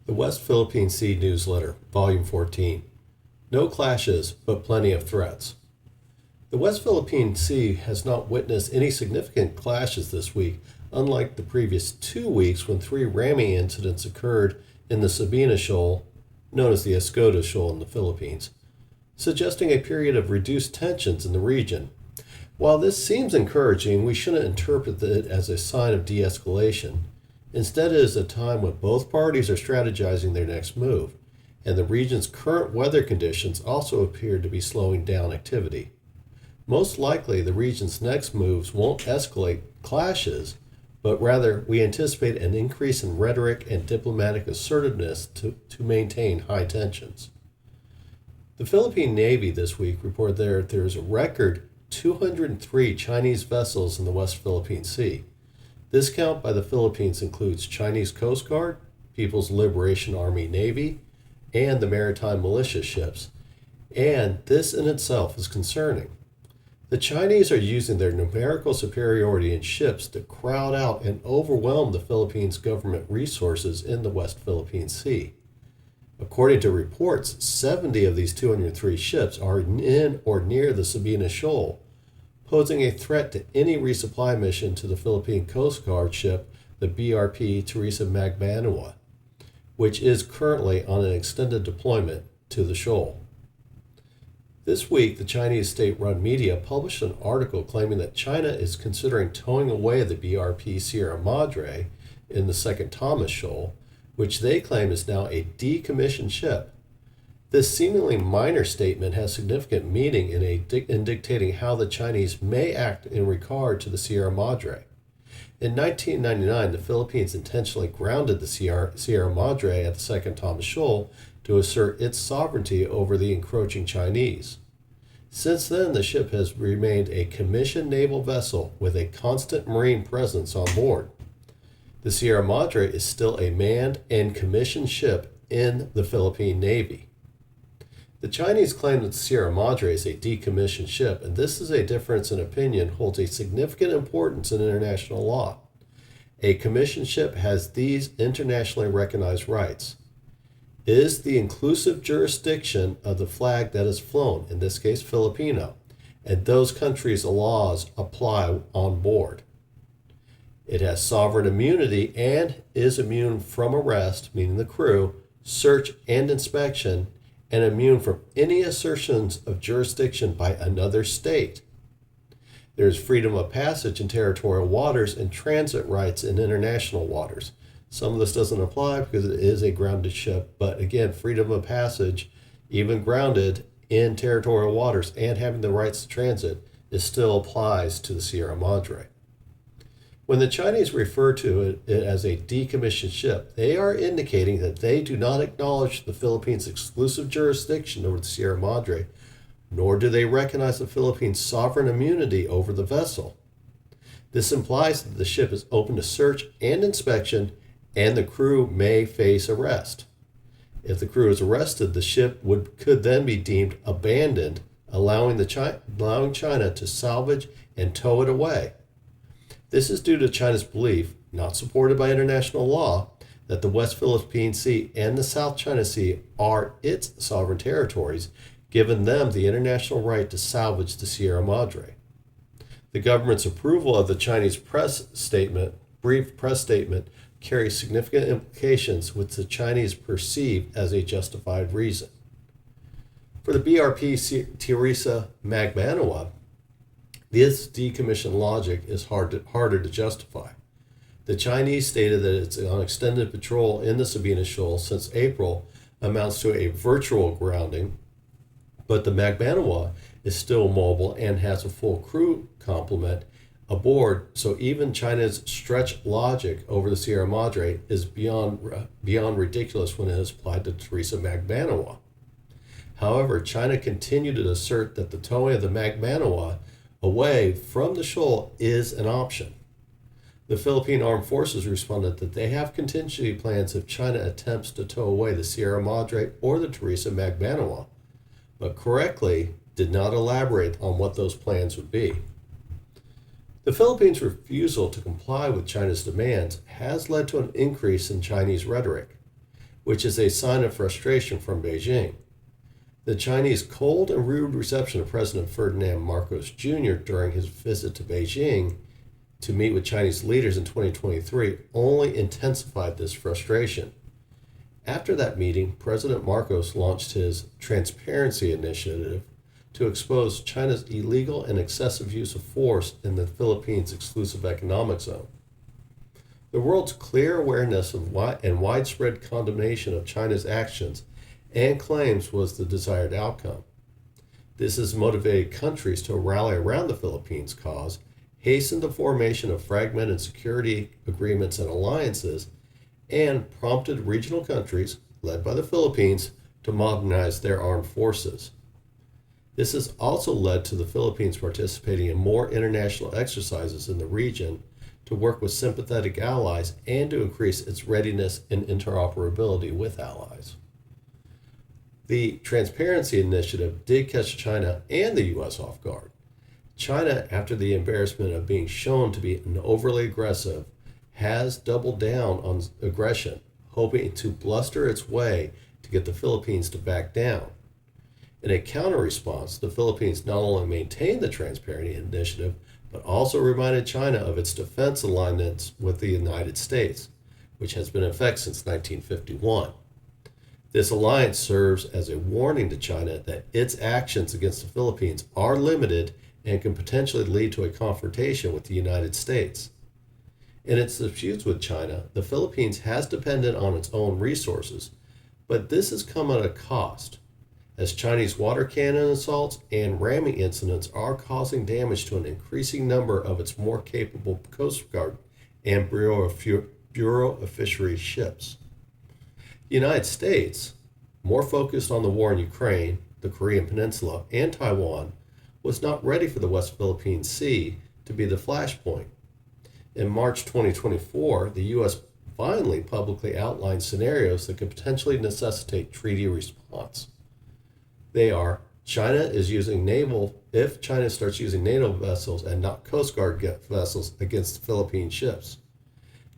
The West Philippine Sea Newsletter, Volume 14. No clashes, but plenty of threats. The West Philippine Sea has not witnessed any significant clashes this week, unlike the previous 2 weeks when 3 ramming incidents occurred in the Sabina Shoal, known as the Escoda Shoal in the Philippines, suggesting a period of reduced tensions in the region. While this seems encouraging, we shouldn't interpret it as a sign of de-escalation. Instead, it is a time when both parties are strategizing their next move, and the region's current weather conditions also appear to be slowing down activity. Most likely, the region's next moves won't escalate clashes, but rather we anticipate an increase in rhetoric and diplomatic assertiveness to maintain high tensions. The Philippine Navy this week reported there is a record 203 Chinese vessels in the West Philippine Sea. This count by the Philippines includes Chinese Coast Guard, People's Liberation Army Navy, and the maritime militia ships, and this in itself is concerning. The Chinese are using their numerical superiority in ships to crowd out and overwhelm the Philippines' government resources in the West Philippine Sea. According to reports, 70 of these 203 ships are in or near the Sabina Shoal, posing a threat to any resupply mission to the Philippine Coast Guard ship, the BRP Teresa Magbanua, which is currently on an extended deployment to the shoal. This week, the Chinese state-run media published an article claiming that China is considering towing away the BRP Sierra Madre in the Second Thomas Shoal, which they claim is now a decommissioned ship. This seemingly minor statement has significant meaning in dictating how the Chinese may act in regard to the Sierra Madre. In 1999, the Philippines intentionally grounded the Sierra Madre at the Second Thomas Shoal to assert its sovereignty over the encroaching Chinese. Since then, the ship has remained a commissioned naval vessel with a constant marine presence on board. The Sierra Madre is still a manned and commissioned ship in the Philippine Navy. The Chinese claim that the Sierra Madre is a decommissioned ship, and this is a difference in opinion holds a significant importance in international law. A commissioned ship has these internationally recognized rights. It is the inclusive jurisdiction of the flag that is flown, in this case Filipino, and those countries' laws apply on board. It has sovereign immunity and is immune from arrest, meaning the crew, search and inspection, and immune from any assertions of jurisdiction by another state. There is freedom of passage in territorial waters and transit rights in international waters. Some of this doesn't apply because it is a grounded ship, but again, freedom of passage, even grounded in territorial waters and having the rights to transit, it still applies to the Sierra Madre. When the Chinese refer to it as a decommissioned ship, they are indicating that they do not acknowledge the Philippines' exclusive jurisdiction over the Sierra Madre, nor do they recognize the Philippines' sovereign immunity over the vessel. This implies that the ship is open to search and inspection, and the crew may face arrest. If the crew is arrested, the ship could then be deemed abandoned, allowing China to salvage and tow it away. This is due to China's belief, not supported by international law, that the West Philippine Sea and the South China Sea are its sovereign territories, giving them the international right to salvage the Sierra Madre. The government's approval of the Chinese brief press statement, carries significant implications which the Chinese perceive as a justified reason. For the BRP Teresa Magbanua, this decommission logic is harder to justify. The Chinese stated that its on extended patrol in the Sabina Shoal since April amounts to a virtual grounding, but the Magbanua is still mobile and has a full crew complement aboard, so even China's stretch logic over the Sierra Madre is beyond ridiculous when it is applied to Teresa Magbanua. However, China continued to assert that the towing of the Magbanua away from the shoal is an option. The Philippine Armed Forces responded that they have contingency plans if China attempts to tow away the Sierra Madre or the Teresa Magbanua, but correctly did not elaborate on what those plans would be. The Philippines' refusal to comply with China's demands has led to an increase in Chinese rhetoric. which is a sign of frustration from Beijing. The Chinese cold and rude reception of President Ferdinand Marcos Jr. during his visit to Beijing to meet with Chinese leaders in 2023 only intensified this frustration. After that meeting, President Marcos launched his Transparency Initiative to expose China's illegal and excessive use of force in the Philippines' exclusive economic zone. The world's clear awareness of and widespread condemnation of China's actions and claims was the desired outcome. This has motivated countries to rally around the Philippines' cause, hasten the formation of fragmented security agreements and alliances, and prompted regional countries, led by the Philippines, to modernize their armed forces. This has also led to the Philippines participating in more international exercises in the region to work with sympathetic allies and to increase its readiness and interoperability with allies. The Transparency Initiative did catch China and the U.S. off guard. China, after the embarrassment of being shown to be overly aggressive, has doubled down on aggression, hoping to bluster its way to get the Philippines to back down. In a counter-response, the Philippines not only maintained the Transparency Initiative, but also reminded China of its defense alignments with the United States, which has been in effect since 1951. This alliance serves as a warning to China that its actions against the Philippines are limited and can potentially lead to a confrontation with the United States. In its disputes with China, the Philippines has depended on its own resources, but this has come at a cost, as Chinese water cannon assaults and ramming incidents are causing damage to an increasing number of its more capable Coast Guard and Bureau of Fisheries ships. The United States, more focused on the war in Ukraine, the Korean Peninsula, and Taiwan, was not ready for the West Philippine Sea to be the flashpoint. In March 2024, the U.S. finally publicly outlined scenarios that could potentially necessitate treaty response. They are: if China starts using naval vessels and not Coast Guard vessels against Philippine ships,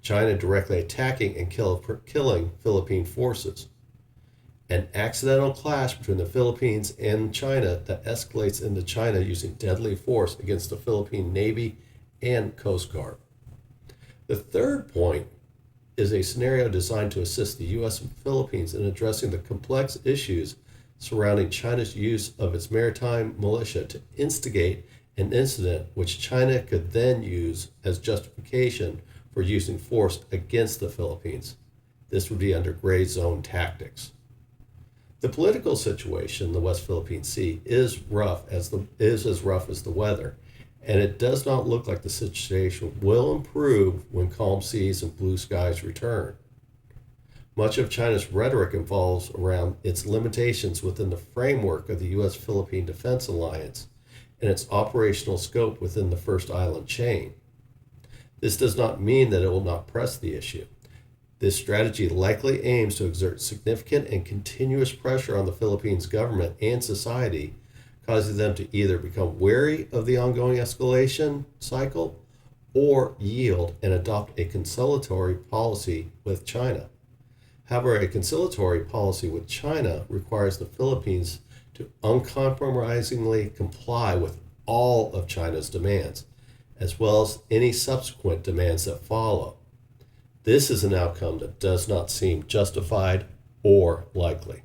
China directly attacking and killing Philippine forces, an accidental clash between the Philippines and China that escalates into China using deadly force against the Philippine Navy and Coast Guard. The third point is a scenario designed to assist the U.S. and Philippines in addressing the complex issues surrounding China's use of its maritime militia to instigate an incident which China could then use as justification for using force against the Philippines. This would be under gray zone tactics. The political situation in the West Philippine Sea is as rough as the weather, and it does not look like the situation will improve when calm seas and blue skies return. Much of China's rhetoric revolves around its limitations within the framework of the U.S.-Philippine Defense Alliance and its operational scope within the First Island chain. This does not mean that it will not press the issue. This strategy likely aims to exert significant and continuous pressure on the Philippines government and society, causing them to either become wary of the ongoing escalation cycle or yield and adopt a conciliatory policy with China. However, a conciliatory policy with China requires the Philippines to uncompromisingly comply with all of China's demands, as well as any subsequent demands that follow. This is an outcome that does not seem justified or likely.